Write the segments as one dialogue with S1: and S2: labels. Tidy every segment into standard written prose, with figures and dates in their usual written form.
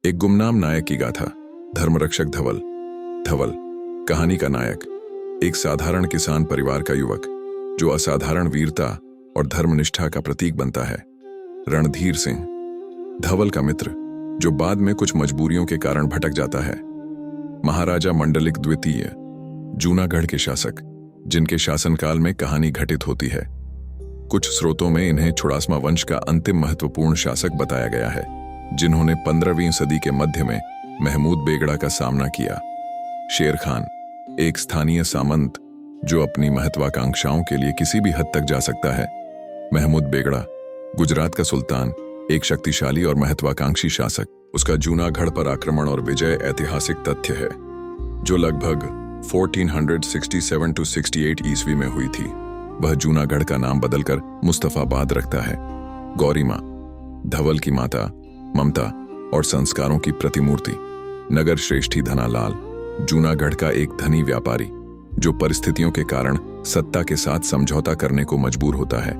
S1: एक गुमनाम नायक की गाथा। धर्मरक्षक धवल। धवल कहानी का नायक एक साधारण किसान परिवार का युवक जो असाधारण वीरता और धर्मनिष्ठा का प्रतीक बनता है। रणधीर सिंह धवल का मित्र जो बाद में कुछ मजबूरियों के कारण भटक जाता है। महाराजा मंडलिक द्वितीय जूनागढ़ के शासक जिनके शासनकाल में कहानी घटित होती है। कुछ स्रोतों में इन्हें चुड़ासमा वंश का अंतिम महत्वपूर्ण शासक बताया गया है, जिन्होंने 15वीं सदी के मध्य में महमूद बेगड़ा का सामना किया। शेर खान एक स्थानीय सामंत जो अपनी महत्वाकांक्षाओं के लिए किसी भी हद तक जा सकता है। महमूद बेगड़ा गुजरात का सुल्तान, एक शक्तिशाली और महत्वाकांक्षी शासक। उसका जूनागढ़ पर आक्रमण और विजय ऐतिहासिक तथ्य है जो लगभग 1467-68 ईस्वी में हुई थी। वह जूनागढ़ का नाम बदलकर मुस्तफाबाद रखता है। गौरी माँ धवल की माता, ममता और संस्कारों की प्रतिमूर्ति। नगर श्रेष्ठी धनालाल जूनागढ़ का एक धनी व्यापारी जो परिस्थितियों के कारण सत्ता के साथ समझौता करने को मजबूर होता है।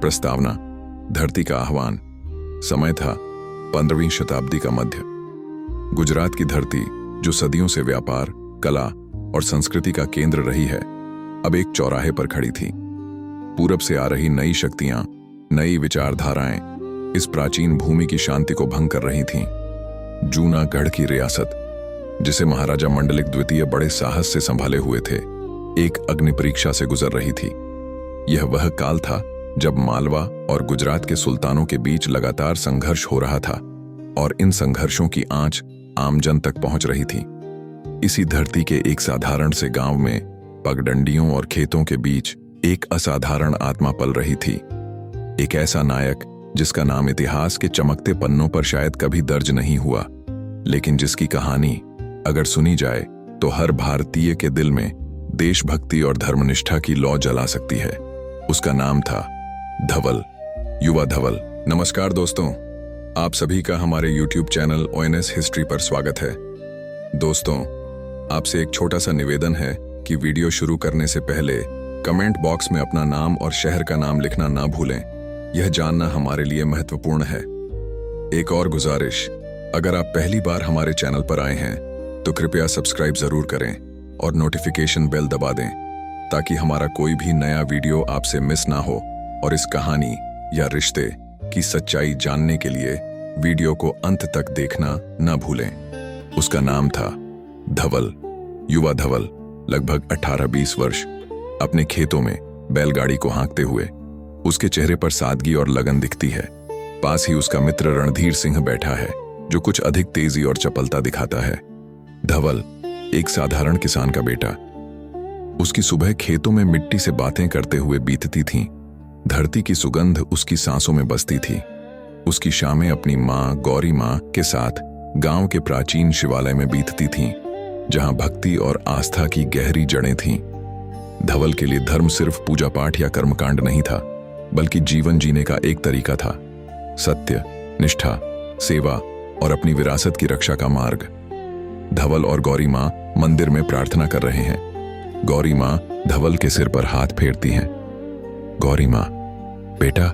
S1: प्रस्तावना धरती का आह्वान। समय था 15वीं शताब्दी का मध्य। गुजरात की धरती जो सदियों से व्यापार, कला और संस्कृति का केंद्र रही है, अब एक चौराहे पर खड़ी थी। पूरब से आ रही नई शक्तियां, नई विचारधाराएं इस प्राचीन भूमि की शांति को भंग कर रही थीं। जूनागढ़ की रियासत, जिसे महाराजा मंडलिक द्वितीय बड़े साहस से संभाले हुए थे, एक अग्नि परीक्षा से गुजर रही थी। यह वह काल था जब मालवा और गुजरात के सुल्तानों के बीच लगातार संघर्ष हो रहा था और इन संघर्षों की आंच आमजन तक पहुंच रही थी। इसी धरती के एक साधारण से गांव में पगडंडियों और खेतों के बीच एक असाधारण आत्मा पल रही थी। एक ऐसा नायक जिसका नाम इतिहास के चमकते पन्नों पर शायद कभी दर्ज नहीं हुआ, लेकिन जिसकी कहानी अगर सुनी जाए तो हर भारतीय के दिल में देशभक्ति और धर्मनिष्ठा की लौ जला सकती है। उसका नाम था धवल, युवा धवल। नमस्कार दोस्तों, आप सभी का हमारे YouTube चैनल ONS हिस्ट्री पर स्वागत है। दोस्तों, आपसे एक छोटा सा निवेदन है कि वीडियो शुरू करने से पहले कमेंट बॉक्स में अपना नाम और शहर का नाम लिखना ना भूलें। यह जानना हमारे लिए महत्वपूर्ण है। एक और गुजारिश, अगर आप पहली बार हमारे चैनल पर आए हैं तो कृपया सब्सक्राइब जरूर करें और नोटिफिकेशन बेल दबा दें ताकि हमारा कोई भी नया वीडियो आपसे मिस ना हो। और इस कहानी या रिश्ते की सच्चाई जानने के लिए वीडियो को अंत तक देखना ना भूलें। उसका नाम था धवल, युवा धवल। लगभग 18-20 वर्ष, अपने खेतों में बैलगाड़ी को हाँकते हुए उसके चेहरे पर सादगी और लगन दिखती है। पास ही उसका मित्र रणधीर सिंह बैठा है जो कुछ अधिक तेजी और चपलता दिखाता है। धवल एक साधारण किसान का बेटा। उसकी सुबह खेतों में मिट्टी से बातें करते हुए बीतती थीं। धरती की सुगंध उसकी सांसों में बसती थी। उसकी शामें अपनी माँ गौरी माँ के साथ गांव के प्राचीन शिवालय में बीतती थीं, जहां भक्ति और आस्था की गहरी जड़ें थीं। धवल के लिए धर्म सिर्फ पूजा पाठ या कर्मकांड नहीं था, बल्कि जीवन जीने का एक तरीका था। सत्य, निष्ठा, सेवा और अपनी विरासत की रक्षा का मार्ग। धवल और गौरी माँ मंदिर में प्रार्थना कर रहे हैं। गौरी माँ धवल के सिर पर हाथ फेरती हैं। गौरी माँ, बेटा,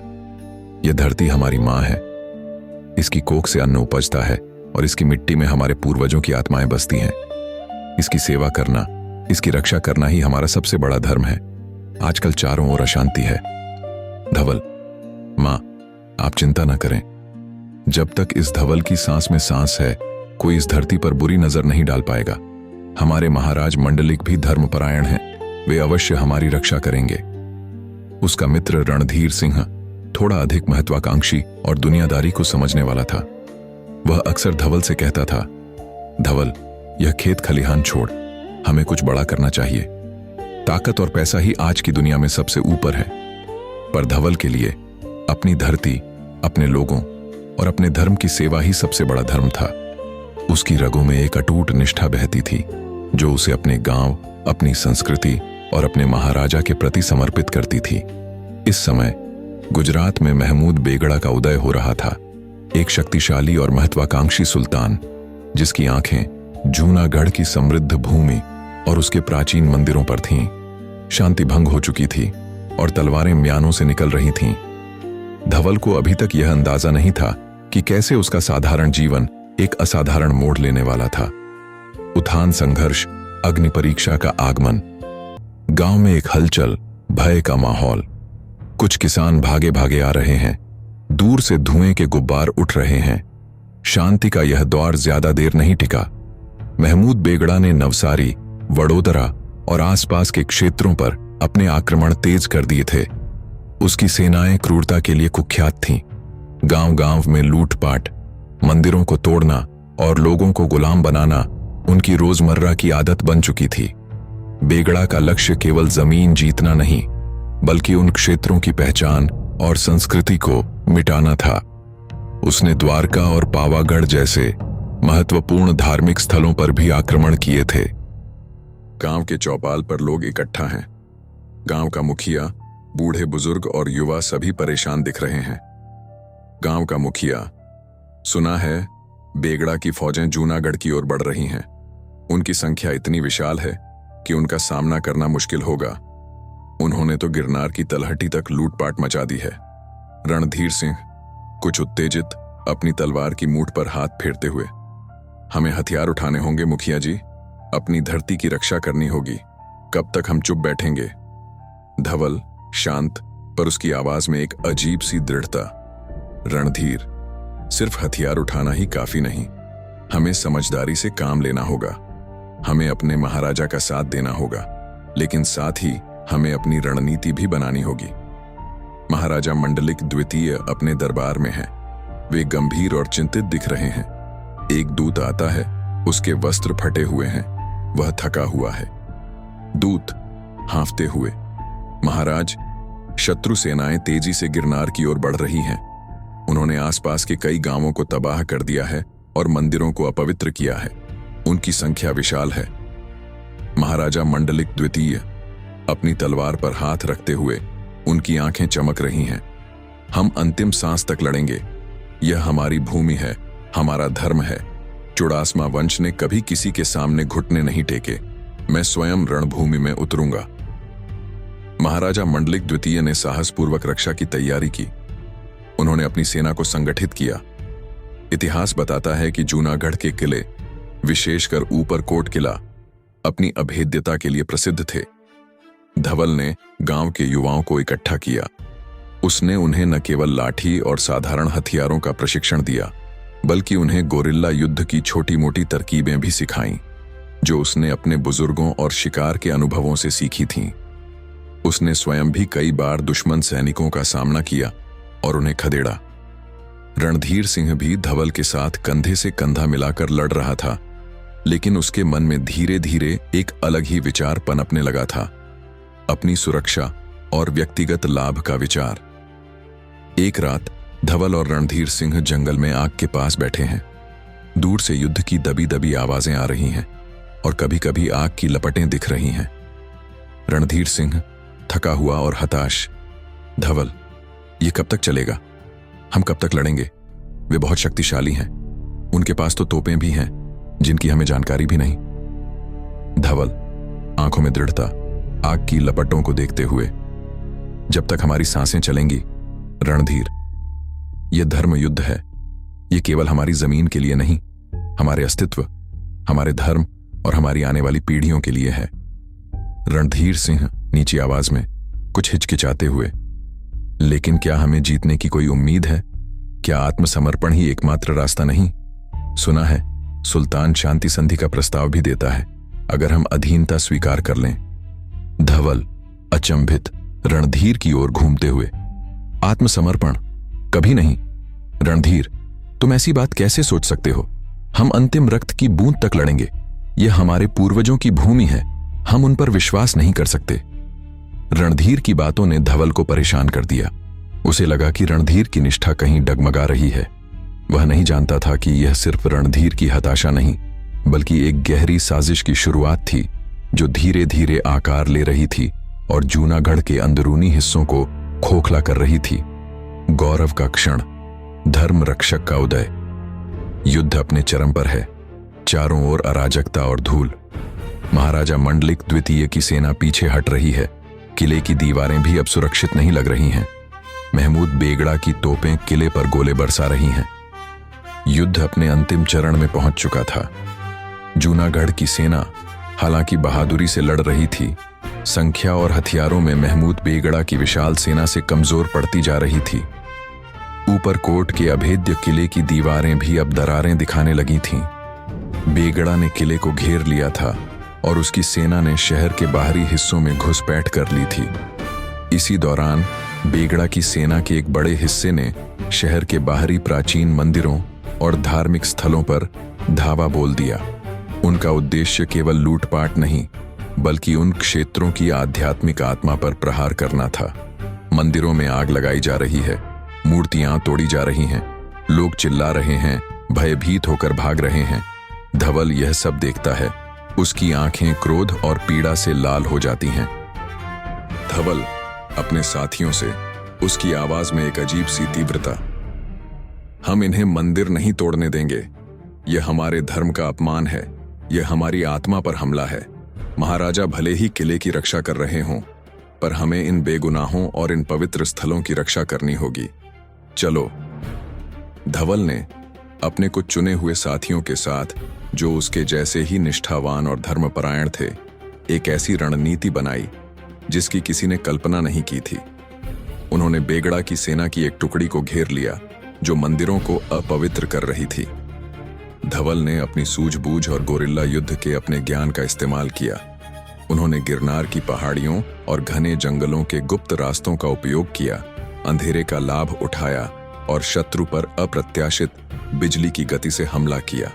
S1: यह धरती हमारी माँ है। इसकी कोख से अन्न उपजता है और इसकी मिट्टी में हमारे पूर्वजों की आत्माएं बसती हैं। इसकी सेवा करना, इसकी रक्षा करना ही हमारा सबसे बड़ा धर्म है। आजकल चारों ओर अशांति है। धवल, माँ, आप चिंता न करें। जब तक इस धवल की सांस में सांस है, कोई इस धरती पर बुरी नजर नहीं डाल पाएगा। हमारे महाराज मंडलिक भी धर्मपरायण हैं। वे अवश्य हमारी रक्षा करेंगे। उसका मित्र रणधीर सिंह थोड़ा अधिक महत्वाकांक्षी और दुनियादारी को समझने वाला था। वह अक्सर धवल से कहता था, धवल, यह खेत खलिहान छोड़, हमें कुछ बड़ा करना चाहिए। ताकत और पैसा ही आज की दुनिया में सबसे ऊपर है, पर धवल के लिए अपनी धरती, अपने लोगों और अपने धर्म की सेवा ही सबसे बड़ा धर्म था। उसकी रगों में एक अटूट निष्ठा बहती थी जो उसे अपने गांव, अपनी संस्कृति और अपने महाराजा के प्रति समर्पित करती थी। इस समय गुजरात में महमूद बेगड़ा का उदय हो रहा था, एक शक्तिशाली और महत्वाकांक्षी सुल्तान जिसकी आंखें जूनागढ़ की समृद्ध भूमि और उसके प्राचीन मंदिरों पर थीं। शांति भंग हो चुकी थी और तलवारें म्यानों से निकल रही थीं। धवल को अभी तक यह अंदाजा नहीं था कि कैसे उसका साधारण जीवन एक असाधारण मोड़ लेने वाला था। उत्थान संघर्ष, अग्नि परीक्षा का आगमन। गांव में एक हलचल, भय का माहौल। कुछ किसान भागे भागे आ रहे हैं, दूर से धुएं के गुब्बार उठ रहे हैं। शांति का यह दौर ज्यादा देर नहीं टिका। महमूद बेगड़ा ने नवसारी, वडोदरा और आसपास के क्षेत्रों पर अपने आक्रमण तेज कर दिए थे। उसकी सेनाएं क्रूरता के लिए कुख्यात थीं। गांव-गांव में लूटपाट, मंदिरों को तोड़ना और लोगों को गुलाम बनाना उनकी रोजमर्रा की आदत बन चुकी थी। बेगड़ा का लक्ष्य केवल जमीन जीतना नहीं, बल्कि उन क्षेत्रों की पहचान और संस्कृति को मिटाना था। उसने द्वारका और पावागढ़ जैसे महत्वपूर्ण धार्मिक स्थलों पर भी आक्रमण किए थे। गांव के चौपाल पर लोग इकट्ठा हैं। गांव का मुखिया, बूढ़े बुजुर्ग और युवा सभी परेशान दिख रहे हैं। गांव का मुखिया, सुना है बेगड़ा की फौजें जूनागढ़ की ओर बढ़ रही हैं। उनकी संख्या इतनी विशाल है कि उनका सामना करना मुश्किल होगा। उन्होंने तो गिरनार की तलहटी तक लूटपाट मचा दी है। रणधीर सिंह, कुछ उत्तेजित, अपनी तलवार की मूठ पर हाथ फेरते हुए, हमें हथियार उठाने होंगे मुखिया जी, अपनी धरती की रक्षा करनी होगी। कब तक हम चुप बैठेंगे? धवल शांत, पर उसकी आवाज में एक अजीब सी दृढ़ता। रणधीर, सिर्फ हथियार उठाना ही काफी नहीं, हमें समझदारी से काम लेना होगा। हमें अपने महाराजा का साथ देना होगा, लेकिन साथ ही हमें अपनी रणनीति भी बनानी होगी। महाराजा मंडलिक द्वितीय अपने दरबार में हैं। वे गंभीर और चिंतित दिख रहे हैं। एक दूत आता है, उसके वस्त्र फटे हुए हैं, वह थका हुआ है। दूत हांफते हुए, महाराज, शत्रु सेनाएं तेजी से गिरनार की ओर बढ़ रही हैं। उन्होंने आसपास के कई गांवों को तबाह कर दिया है और मंदिरों को अपवित्र किया है। उनकी संख्या विशाल है। महाराजा मंडलिक द्वितीय अपनी तलवार पर हाथ रखते हुए, उनकी आंखें चमक रही हैं। हम अंतिम सांस तक लड़ेंगे। यह हमारी भूमि है, हमारा धर्म है। चुड़ासमा वंश ने कभी किसी के सामने घुटने नहीं टेके। मैं स्वयं रणभूमि में उतरूंगा। महाराजा मंडलिक द्वितीय ने साहसपूर्वक रक्षा की तैयारी की। उन्होंने अपनी सेना को संगठित किया। इतिहास बताता है कि जूनागढ़ के किले, विशेषकर ऊपरकोट किला, अपनी अभेद्यता के लिए प्रसिद्ध थे। धवल ने गांव के युवाओं को इकट्ठा किया। उसने उन्हें न केवल लाठी और साधारण हथियारों का प्रशिक्षण दिया, बल्कि उन्हें गोरिल्ला युद्ध की छोटी मोटी तरकीबें भी सिखाईं, जो उसने अपने बुजुर्गों और शिकार के अनुभवों से सीखी थीं। उसने स्वयं भी कई बार दुश्मन सैनिकों का सामना किया और उन्हें खदेड़ा। रणधीर सिंह भी धवल के साथ कंधे से कंधा मिलाकर लड़ रहा था, लेकिन उसके मन में धीरे धीरे एक अलग ही विचार पनपने लगा था, अपनी सुरक्षा और व्यक्तिगत लाभ का विचार। एक रात धवल और रणधीर सिंह जंगल में आग के पास बैठे हैं। दूर से युद्ध की दबी दबी आवाजें आ रही हैं और कभी कभी आग की लपटें दिख रही हैं। रणधीर सिंह थका हुआ और हताश, धवल, ये कब तक चलेगा? हम कब तक लड़ेंगे? वे बहुत शक्तिशाली हैं। उनके पास तो तोपें भी हैं जिनकी हमें जानकारी भी नहीं। धवल, आंखों में दृढ़ता, आग की लपटों को देखते हुए, जब तक हमारी सांसें चलेंगी। रणधीर, यह धर्म युद्ध है। यह केवल हमारी जमीन के लिए नहीं, हमारे अस्तित्व, हमारे धर्म और हमारी आने वाली पीढ़ियों के लिए है। रणधीर सिंह नीची आवाज में, कुछ हिचकिचाते हुए, लेकिन क्या हमें जीतने की कोई उम्मीद है? क्या आत्मसमर्पण ही एकमात्र रास्ता नहीं? सुना है सुल्तान शांति संधि का प्रस्ताव भी देता है, अगर हम अधीनता स्वीकार कर लें। धवल अचंभित रणधीर की ओर घूमते हुए, आत्मसमर्पण? कभी नहीं। रणधीर, तुम ऐसी बात कैसे सोच सकते हो? हम अंतिम रक्त की बूंद तक लड़ेंगे। यह हमारे पूर्वजों की भूमि है, हम उन पर विश्वास नहीं कर सकते। रणधीर की बातों ने धवल को परेशान कर दिया। उसे लगा कि रणधीर की निष्ठा कहीं डगमगा रही है। वह नहीं जानता था कि यह सिर्फ रणधीर की हताशा नहीं, बल्कि एक गहरी साजिश की शुरुआत थी, जो धीरे धीरे आकार ले रही थी और जूनागढ़ के अंदरूनी हिस्सों को खोखला कर रही थी। गौरव का क्षण, धर्म रक्षक का उदय। युद्ध अपने चरम पर है, चारों ओर अराजकता और धूल। महाराजा मंडलिक द्वितीय की सेना पीछे हट रही है। किले की दीवारें भी अब सुरक्षित नहीं लग रही हैं। महमूद बेगड़ा की तोपें किले पर गोले बरसा रही हैं। युद्ध अपने अंतिम चरण में पहुंच चुका था। जूनागढ़ की सेना हालांकि बहादुरी से लड़ रही थी, संख्या और हथियारों में महमूद बेगड़ा की विशाल सेना से कमजोर पड़ती जा रही थी। ऊपरकोट के अभेद्य किले की दीवारें भी अब दरारें दिखाने लगी थीं। बेगड़ा ने किले को घेर लिया था और उसकी सेना ने शहर के बाहरी हिस्सों में घुसपैठ कर ली थी। इसी दौरान बेगड़ा की सेना के एक बड़े हिस्से ने शहर के बाहरी प्राचीन मंदिरों और धार्मिक स्थलों पर धावा बोल दिया। उनका उद्देश्य केवल लूटपाट नहीं, बल्कि उन क्षेत्रों की आध्यात्मिक आत्मा पर प्रहार करना था। मंदिरों में आग लगाई जा रही है, मूर्तियां तोड़ी जा रही हैं, लोग चिल्ला रहे हैं, भयभीत होकर भाग रहे हैं। धवल यह सब देखता है, उसकी आंखें क्रोध और पीड़ा से लाल हो जाती हैं। धवल अपने साथियों से, उसकी आवाज में एक अजीब सी तीव्रता, हम इन्हें मंदिर नहीं तोड़ने देंगे। यह हमारे धर्म का अपमान है, यह हमारी आत्मा पर हमला है। महाराजा भले ही किले की रक्षा कर रहे हों, पर हमें इन बेगुनाहों और इन पवित्र स्थलों की रक्षा करनी होगी। चलो। धवल ने अपने कुछ चुने हुए साथियों के साथ, जो उसके जैसे ही निष्ठावान और धर्मपरायण थे, एक ऐसी रणनीति बनाई जिसकी किसी ने कल्पना नहीं की थी। उन्होंने बेगड़ा की सेना की एक टुकड़ी को घेर लिया जो मंदिरों को अपवित्र कर रही थी। धवल ने अपनी सूझबूझ और गोरिल्ला युद्ध के अपने ज्ञान का इस्तेमाल किया। उन्होंने गिरनार की पहाड़ियों और घने जंगलों के गुप्त रास्तों का उपयोग किया, अंधेरे का लाभ उठाया और शत्रु पर अप्रत्याशित बिजली की गति से हमला किया।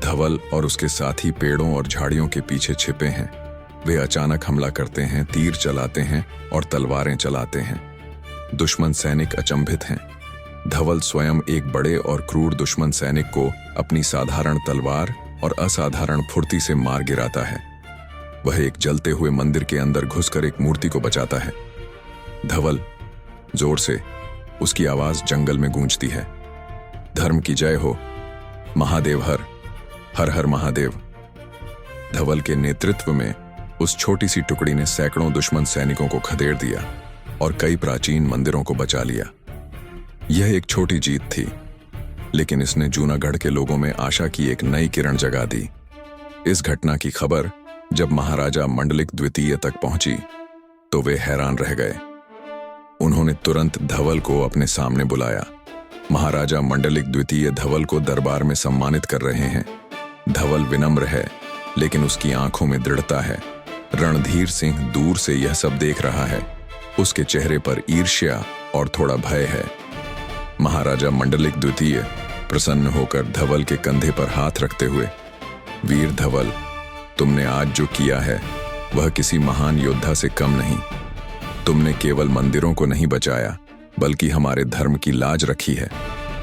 S1: धवल और उसके साथी पेड़ों और झाड़ियों के पीछे छिपे हैं। वे अचानक हमला करते हैं, तीर चलाते हैं और तलवारें चलाते हैं। दुश्मन सैनिक अचंभित हैं। धवल स्वयं एक बड़े और क्रूर दुश्मन सैनिक को अपनी साधारण तलवार और असाधारण फुर्ती से मार गिराता है। वह एक जलते हुए मंदिर के अंदर घुसकर एक मूर्ति को बचाता है। धवल, जोर से उसकी आवाज जंगल में गूंजती है, धर्म की जय हो, महादेव हर हर महादेव। धवल के नेतृत्व में उस छोटी सी टुकड़ी ने सैकड़ों दुश्मन सैनिकों को खदेड़ दिया और कई प्राचीन मंदिरों को बचा लिया। यह एक छोटी जीत थी, लेकिन इसने जूनागढ़ के लोगों में आशा की एक नई किरण जगा दी। इस घटना की खबर जब महाराजा मंडलिक द्वितीय तक पहुंची तो वे हैरान रह गए। उन्होंने तुरंत धवल को अपने सामने बुलाया। महाराजा मंडलिक द्वितीय धवल को दरबार में सम्मानित कर रहे हैं। धवल विनम्र है, लेकिन उसकी आंखों में दृढ़ता है। रणधीर सिंह दूर से यह सब देख रहा है। उसके चेहरे पर ईर्ष्या और थोड़ा भय है। महाराजा मंडलिक द्वितीय प्रसन्न होकर धवल के कंधे पर हाथ रखते हुए, वीर धवल, तुमने आज जो किया है वह किसी महान योद्धा से कम नहीं। तुमने केवल मंदिरों को नहीं बचाया, बल्कि हमारे धर्म की लाज रखी है।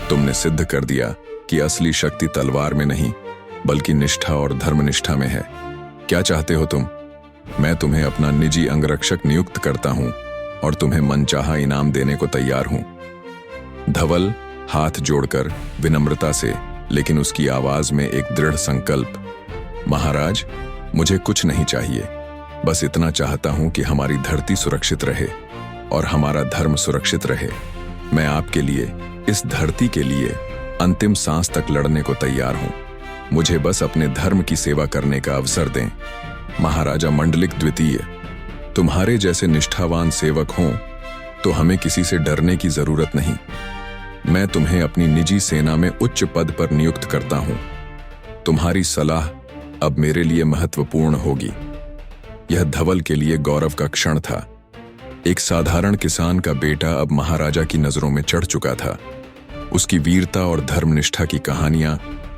S1: तुमने सिद्ध कर दिया कि असली शक्ति तलवार में नहीं, बल्कि निष्ठा और धर्मनिष्ठा में है। क्या चाहते हो तुम? मैं तुम्हें अपना निजी अंगरक्षक नियुक्त करता हूं और तुम्हें मनचाहा इनाम देने को तैयार हूं। धवल हाथ जोड़कर विनम्रता से, लेकिन उसकी आवाज में एक दृढ़ संकल्प, महाराज, मुझे कुछ नहीं चाहिए, बस इतना चाहता हूं कि हमारी धरती सुरक्षित रहे और हमारा धर्म सुरक्षित रहे। मैं आपके लिए, इस धरती के लिए अंतिम सांस तक लड़ने को तैयार हूं। मुझे बस अपने धर्म की सेवा करने का अवसर दें। महाराजा मंडलिक द्वितीय, तुम्हारे जैसे निष्ठावान सेवक हों तो हमें किसी से डरने की जरूरत नहीं। मैं तुम्हें अपनी निजी सेना में उच्च पद पर नियुक्त करता हूं। तुम्हारी सलाह अब मेरे लिए महत्वपूर्ण होगी। यह धवल के लिए गौरव का क्षण था। एक साधारण किसान का बेटा अब महाराजा की नजरों में चढ़ चुका था। उसकी वीरता और धर्मनिष्ठा की कहानियां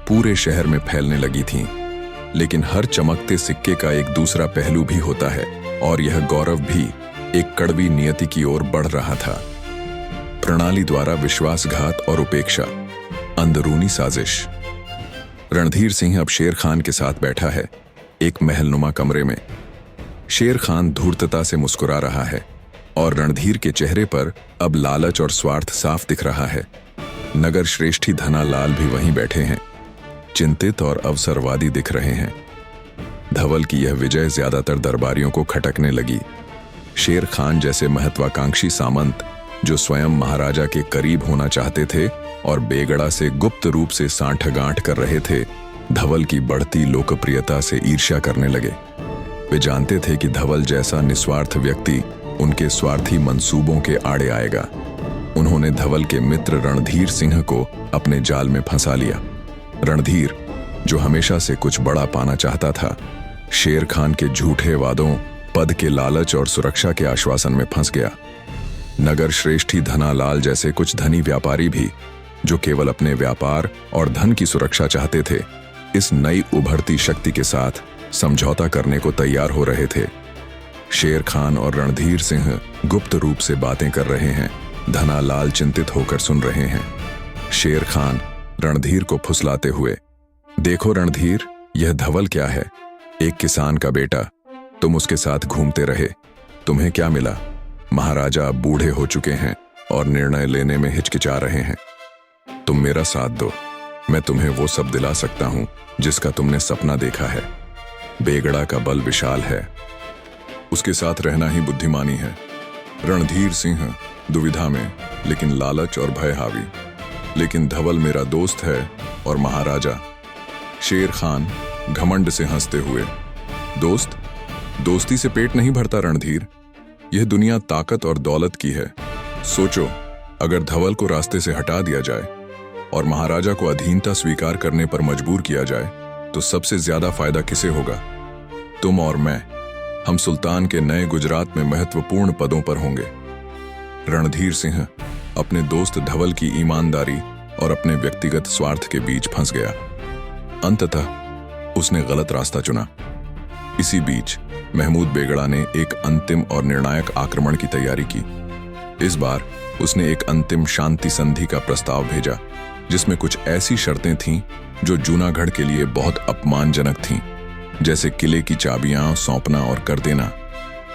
S1: पूरे शहर में फैलने लगी थीं। लेकिन हर चमकते सिक्के का एक दूसरा पहलू भी होता है, और यह गौरव भी एक कड़वी नियति की ओर बढ़ रहा था। प्रणाली द्वारा विश्वासघात और उपेक्षा, अंदरूनी साजिश। रणधीर सिंह अब शेर खान के साथ बैठा है, एक महलनुमा कमरे में। शेर खान धूर्तता से मुस्कुरा रहा है और रणधीर के चेहरे पर अब लालच और स्वार्थ साफ दिख रहा है। नगर श्रेष्ठी धनालाल भी वहीं बैठे हैं, चिंतित और अवसरवादी दिख रहे हैं। धवल की यह विजय ज्यादातर दरबारियों को खटकने लगी। शेर खान जैसे महत्वाकांक्षी सामंत, जो स्वयं महाराजा के करीब होना चाहते थे, और बेगड़ा से गुप्त रूप से सांठगांठ कर रहे थे, धवल की बढ़ती लोकप्रियता से ईर्ष्या करने लगे। वे जानते थे कि धवल जैसा निस्वार्थ व्यक्ति उनके स्वार्थी मंसूबों के आड़े आएगा। उन्होंने धवल के मित्र रणधीर सिंह को अपने जाल में फंसा लिया। रणधीर, जो हमेशा से कुछ बड़ा पाना चाहता था, शेर खान के झूठे वादों, पद के लालच और सुरक्षा के आश्वासन में फंस गया। नगर श्रेष्ठी धनालाल जैसे कुछ धनी व्यापारी भी, जो केवल अपने व्यापार और धन की सुरक्षा चाहते थे, इस नई उभरती शक्ति के साथ समझौता करने को तैयार हो रहे थे। शेर खान और रणधीर सिंह गुप्त रूप से बातें कर रहे हैं। धनालाल चिंतित होकर सुन रहे हैं। शेर खान रणधीर को फुसलाते हुए, देखो रणधीर, यह धवल क्या है? एक किसान का बेटा। तुम उसके साथ घूमते रहे, तुम्हें क्या मिला? महाराजा अब बूढ़े हो चुके हैं और निर्णय लेने में हिचकिचा रहे हैं। तुम मेरा साथ दो, मैं तुम्हें वो सब दिला सकता हूं जिसका तुमने सपना देखा है। बेगड़ा का बल विशाल है, उसके साथ रहना ही बुद्धिमानी है। रणधीर सिंह दुविधा में, लेकिन लालच और भय हावी। लेकिन धवल मेरा दोस्त है और महाराजा। शेर खान घमंड से हंसते हुए, दोस्त? दोस्ती से पेट नहीं भरता रणधीर। यह दुनिया ताकत और दौलत की है। सोचो, अगर धवल को रास्ते से हटा दिया जाए और महाराजा को अधीनता स्वीकार करने पर मजबूर किया जाए, तो सबसे ज्यादा फायदा किसे होगा? तुम और मैं। हम सुल्तान के नए गुजरात में महत्वपूर्ण पदों पर होंगे। रणधीर सिंह अपने दोस्त धवल की ईमानदारी और अपने व्यक्तिगत स्वार्थ के बीच फंस गया। अंततः उसने गलत रास्ता चुना। इसी बीच महमूद बेगड़ा ने एक अंतिम और निर्णायक आक्रमण की तैयारी की। इस बार उसने एक अंतिम शांति संधि का प्रस्ताव भेजा, जिसमें कुछ ऐसी शर्तें थीं जो जूनागढ़ के लिए बहुत अपमानजनक थीं, जैसे किले की चाबियां सौंपना और कर देना।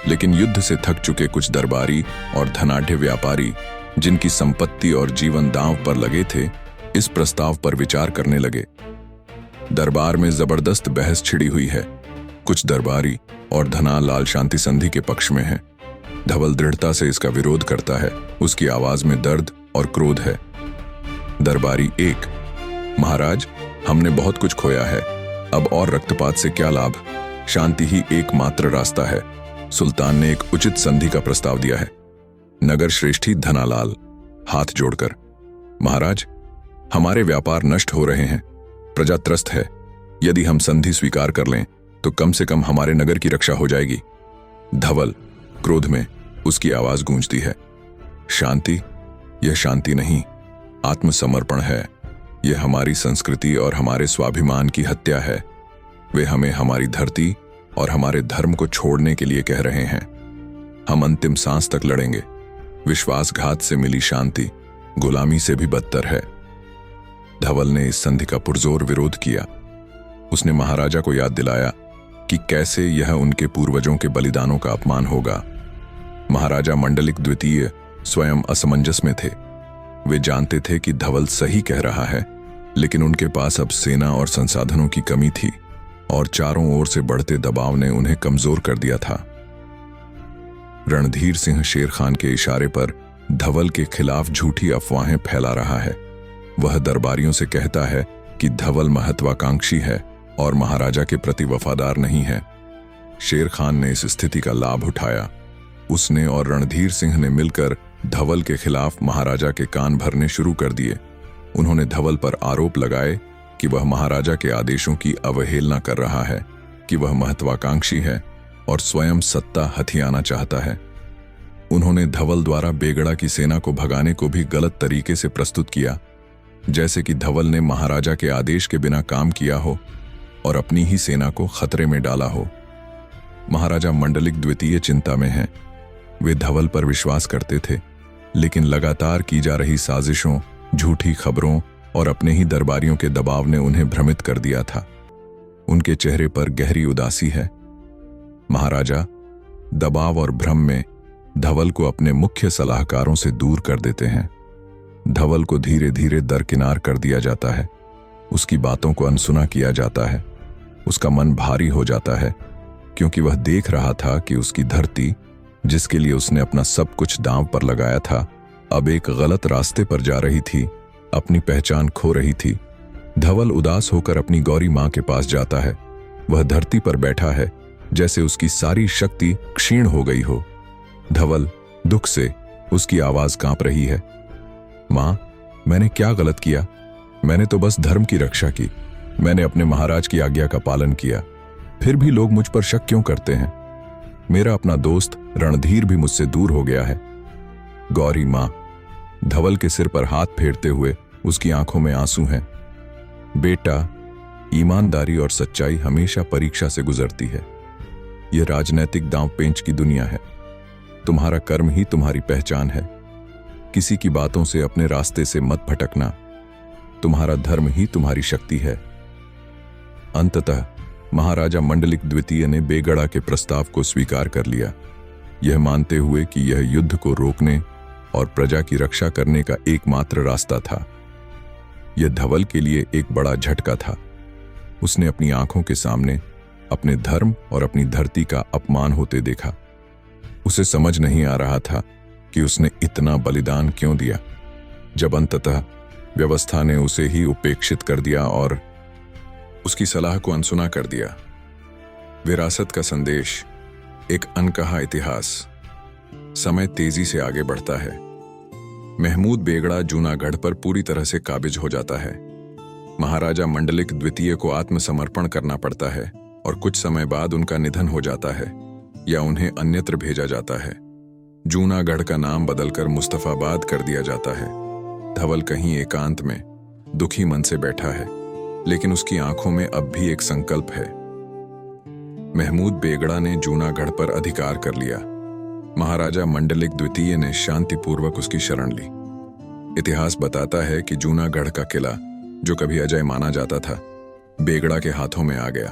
S1: लेकिन युद्ध से थक चुके कुछ दरबारी और धनाढ्य व्यापारी, जिनकी संपत्ति और जीवन दांव पर लगे थे, इस प्रस्ताव पर विचार करने लगे। दरबार में जबरदस्त बहस छिड़ी हुई है। कुछ दरबारी और धनालाल शांति संधि के पक्ष में हैं। धवल दृढ़ता से इसका विरोध करता है। उसकी आवाज में दर्द और क्रोध है। दरबारी 1, महाराज, हमने बहुत कुछ खोया है, अब और रक्तपात से क्या लाभ? शांति ही एकमात्र रास्ता है। सुल्तान ने एक उचित संधि का प्रस्ताव दिया है। नगर श्रेष्ठी धनालाल हाथ जोड़कर, महाराज, हमारे व्यापार नष्ट हो रहे हैं, प्रजा त्रस्त है। यदि हम संधि स्वीकार कर लें तो कम से कम हमारे नगर की रक्षा हो जाएगी। धवल क्रोध में, उसकी आवाज गूंजती है, शांति? यह शांति नहीं, आत्मसमर्पण है। यह हमारी संस्कृति और हमारे स्वाभिमान की हत्या है। वे हमें हमारी धरती और हमारे धर्म को छोड़ने के लिए कह रहे हैं। हम अंतिम सांस तक लड़ेंगे। विश्वासघात से मिली शांति गुलामी से भी बदतर है। धवल ने इस संधि का पुरजोर विरोध किया। उसने महाराजा को याद दिलाया कि कैसे यह उनके पूर्वजों के बलिदानों का अपमान होगा। महाराजा मंडलिक द्वितीय स्वयं असमंजस में थे। वे जानते थे कि धवल सही कह रहा है, लेकिन उनके पास अब सेना और संसाधनों की कमी थी और चारों ओर से बढ़ते दबाव ने उन्हें कमजोर कर दिया था। रणधीर सिंह शेर खान के इशारे पर धवल के खिलाफ झूठी अफवाहें फैला रहा है। वह दरबारियों से कहता है कि धवल महत्वाकांक्षी है और महाराजा के प्रति वफादार नहीं है। शेर खान ने इस स्थिति का लाभ उठाया। उसने और रणधीर सिंह ने मिलकर धवल के खिलाफ महाराजा के कान भरने शुरू कर दिए। उन्होंने धवल पर आरोप लगाए कि वह महाराजा के आदेशों की अवहेलना कर रहा है, कि वह महत्वाकांक्षी है और स्वयं सत्ता हथियाना चाहता है। उन्होंने धवल द्वारा बेगड़ा की सेना को भगाने को भी गलत तरीके से प्रस्तुत किया, जैसे कि धवल ने महाराजा के आदेश के बिना काम किया हो और अपनी ही सेना को खतरे में डाला हो। महाराजा मंडलिक द्वितीय चिंता में हैं। वे धवल पर विश्वास करते थे, लेकिन लगातार की जा रही साजिशों, झूठी खबरों और अपने ही दरबारियों के दबाव ने उन्हें भ्रमित कर दिया था। उनके चेहरे पर गहरी उदासी है। महाराजा दबाव और भ्रम में धवल को अपने मुख्य सलाहकारों से दूर कर देते हैं। धवल को धीरे धीरे दरकिनार कर दिया जाता है। उसकी बातों को अनसुना किया जाता है। उसका मन भारी हो जाता है, क्योंकि वह देख रहा था कि उसकी धरती, जिसके लिए उसने अपना सब कुछ दांव पर लगाया था, अब एक गलत रास्ते पर जा रही थी अपनी पहचान खो रही थी। धवल उदास होकर अपनी गौरी मां के पास जाता है। वह धरती पर बैठा है, जैसे उसकी सारी शक्ति क्षीण हो गई हो। धवल दुख से उसकी आवाज कांप रही है। मां, मैंने क्या गलत किया? मैंने तो बस धर्म की रक्षा की। मैंने अपने महाराज की आज्ञा का पालन किया। फिर भी लोग मुझ पर शक क्यों करते हैं? मेरा अपना दोस्त रणधीर भी मुझसे दूर हो गया है। गौरी मां धवल के सिर पर हाथ फेरते हुए उसकी आंखों में आंसू हैं। बेटा, ईमानदारी और सच्चाई हमेशा परीक्षा से गुजरती है। यह राजनैतिक दांव पेंच की दुनिया है। तुम्हारा कर्म ही तुम्हारी पहचान है। किसी की बातों से अपने रास्ते से मत भटकना। तुम्हारा धर्म ही तुम्हारी शक्ति है। अंततः महाराजा मंडलिक द्वितीय ने बेगड़ा के प्रस्ताव को स्वीकार कर लिया, यह मानते हुए कि यह युद्ध को रोकने और प्रजा की रक्षा करने का एकमात्र रास्ता था। यह धवल के लिए एक बड़ा झटका था। उसने अपनी आंखों के सामने अपने धर्म और अपनी धरती का अपमान होते देखा। उसे समझ नहीं आ रहा था कि उसने इतना बलिदान क्यों दिया। जब अंततः व्यवस्था ने उसे ही उपेक्षित कर दिया और उसकी सलाह को अनसुना कर दिया। विरासत का संदेश, एक अनकहा इतिहास। समय तेजी से आगे बढ़ता है। महमूद बेगड़ा जूनागढ़ पर पूरी तरह से काबिज हो जाता है। महाराजा मंडलिक द्वितीय को आत्मसमर्पण करना पड़ता है और कुछ समय बाद उनका निधन हो जाता है या उन्हें अन्यत्र भेजा जाता है। जूनागढ़ का नाम बदलकर मुस्तफाबाद कर दिया जाता है। धवल कहीं एकांत में दुखी मन से बैठा है, लेकिन उसकी आंखों में अब भी एक संकल्प है। महमूद बेगड़ा ने जूनागढ़ पर अधिकार कर लिया। महाराजा मंडलिक द्वितीय ने शांतिपूर्वक उसकी शरण ली। इतिहास बताता है कि जूनागढ़ का किला, जो कभी अजय माना जाता था, बेगड़ा के हाथों में आ गया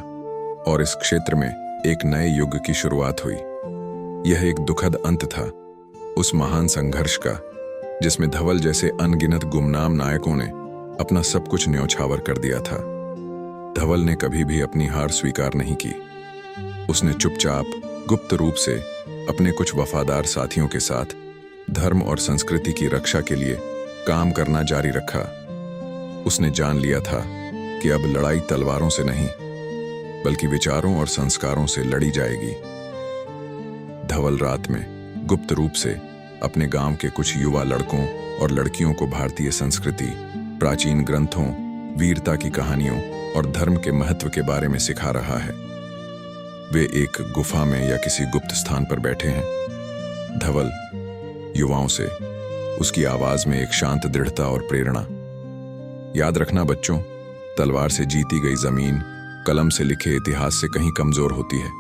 S1: और इस क्षेत्र में एक नए युग की शुरुआत हुई। यह एक दुखद अंत था उस महान संघर्ष का, जिसमें धवल जैसे अनगिनत गुमनाम नायकों ने अपना सब कुछ न्यौछावर कर दिया था। धवल ने कभी भी अपनी हार स्वीकार नहीं की। उसने चुपचाप गुप्त रूप से अपने कुछ वफादार साथियों के साथ धर्म और संस्कृति की रक्षा के लिए काम करना जारी रखा। उसने जान लिया था कि अब लड़ाई तलवारों से नहीं, बल्कि विचारों और संस्कारों से लड़ी जाएगी। धवल रात में गुप्त रूप से अपने गांव के कुछ युवा लड़कों और लड़कियों को भारतीय संस्कृति, प्राचीन ग्रंथों, वीरता की कहानियों और धर्म के महत्व के बारे में सिखा रहा है। वे एक गुफा में या किसी गुप्त स्थान पर बैठे हैं। धवल युवाओं से, उसकी आवाज में एक शांत दृढ़ता और प्रेरणा। याद रखना बच्चों, तलवार से जीती गई जमीन कलम से लिखे इतिहास से कहीं कमजोर होती है।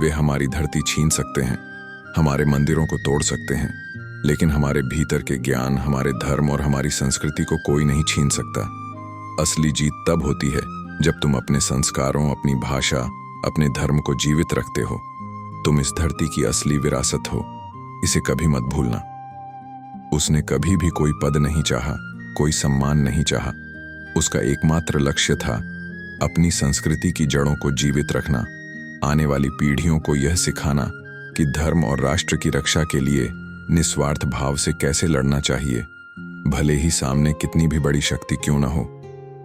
S1: वे हमारी धरती छीन सकते हैं, हमारे मंदिरों को तोड़ सकते हैं, लेकिन हमारे भीतर के ज्ञान, हमारे धर्म और हमारी संस्कृति को कोई नहीं छीन सकता। असली जीत तब होती है जब तुम अपने संस्कारों, अपनी भाषा, अपने धर्म को जीवित रखते हो। तुम इस धरती की असली विरासत हो, इसे कभी मत भूलना। उसने कभी भी कोई पद नहीं चाहा, कोई सम्मान नहीं चाहा। उसका एकमात्र लक्ष्य था अपनी संस्कृति की जड़ों को जीवित रखना, आने वाली पीढ़ियों को यह सिखाना कि धर्म और राष्ट्र की रक्षा के लिए निस्वार्थ भाव से कैसे लड़ना चाहिए, भले ही सामने कितनी भी बड़ी शक्ति क्यों न हो।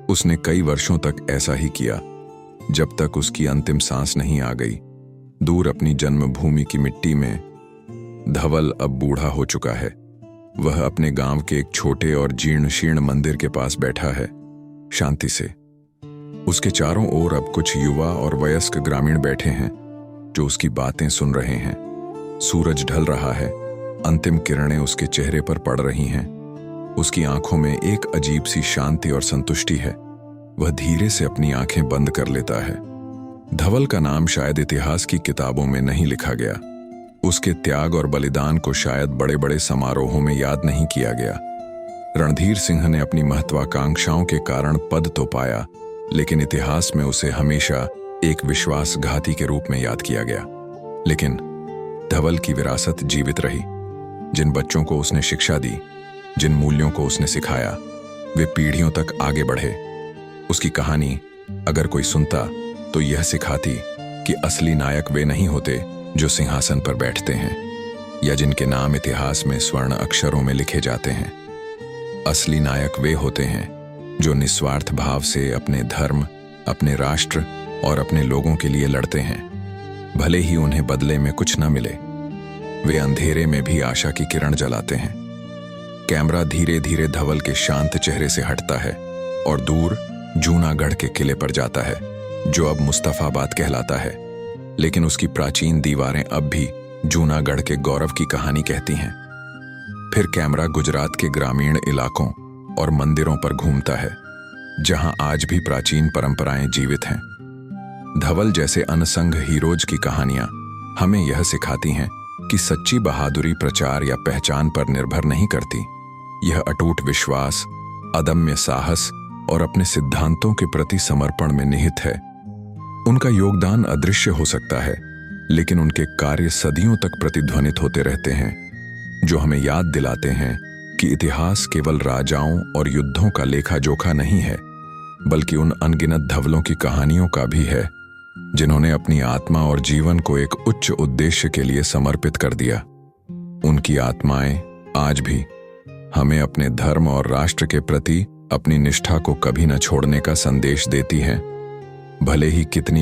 S1: उसने कई वर्षों तक ऐसा ही किया, जब तक उसकी अंतिम सांस नहीं आ गई। दूर अपनी जन्मभूमि की मिट्टी में धवल अब बूढ़ा हो चुका है। वह अपने गांव के एक छोटे और जीर्ण शीर्ण मंदिर के पास बैठा है, शांति से। उसके चारों ओर अब कुछ युवा और वयस्क ग्रामीण बैठे हैं, जो उसकी बातें सुन रहे हैं। सूरज ढल रहा है, अंतिम किरणें उसके चेहरे पर पड़ रही हैं। उसकी आंखों में एक अजीब सी शांति और संतुष्टि है। वह धीरे से अपनी आंखें बंद कर लेता है। धवल का नाम शायद इतिहास की किताबों में नहीं लिखा गया। उसके त्याग और बलिदान को शायद बड़े बड़े समारोहों में याद नहीं किया गया। रणधीर सिंह ने अपनी महत्वाकांक्षाओं के कारण पद तो पाया, लेकिन इतिहास में उसे हमेशा एक विश्वासघाती के रूप में याद किया गया। लेकिन धवल की विरासत जीवित रही। जिन बच्चों को उसने शिक्षा दी, जिन मूल्यों को उसने सिखाया, वे पीढ़ियों तक आगे बढ़े। उसकी कहानी अगर कोई सुनता तो यह सिखाती कि असली नायक वे नहीं होते जो सिंहासन पर बैठते हैं या जिनके नाम इतिहास में स्वर्ण अक्षरों में लिखे जाते हैं। असली नायक वे होते हैं जो निस्वार्थ भाव से अपने धर्म, अपने राष्ट्र और अपने लोगों के लिए लड़ते हैं, भले ही उन्हें बदले में कुछ न मिले। वे अंधेरे में भी आशा की किरण जलाते हैं। कैमरा धीरे धीरे धवल के शांत चेहरे से हटता है और दूर जूनागढ़ के किले पर जाता है, जो अब मुस्तफाबाद कहलाता है, लेकिन उसकी प्राचीन दीवारें अब भी जूनागढ़ के गौरव की कहानी कहती हैं। फिर कैमरा गुजरात के ग्रामीण इलाकों और मंदिरों पर घूमता है, जहां आज भी प्राचीन परंपराएं जीवित हैं। धवल जैसे अनसंग हीरोज की कहानियां हमें यह सिखाती हैं कि सच्ची बहादुरी प्रचार या पहचान पर निर्भर नहीं करती। यह अटूट विश्वास, अदम्य साहस और अपने सिद्धांतों के प्रति समर्पण में निहित है। उनका योगदान अदृश्य हो सकता है, लेकिन उनके कार्य सदियों तक प्रतिध्वनित होते रहते हैं, जो हमें याद दिलाते हैं कि इतिहास केवल राजाओं और युद्धों का लेखा जोखा नहीं है, बल्कि उन अनगिनत धवलों की कहानियों का भी है, जिन्होंने अपनी आत्मा और जीवन को एक उच्च उद्देश्य के लिए समर्पित कर दिया। उनकी आत्माएं आज भी हमें अपने धर्म और राष्ट्र के प्रति अपनी निष्ठा को कभी न छोड़ने का संदेश देती हैं, भले ही कितनी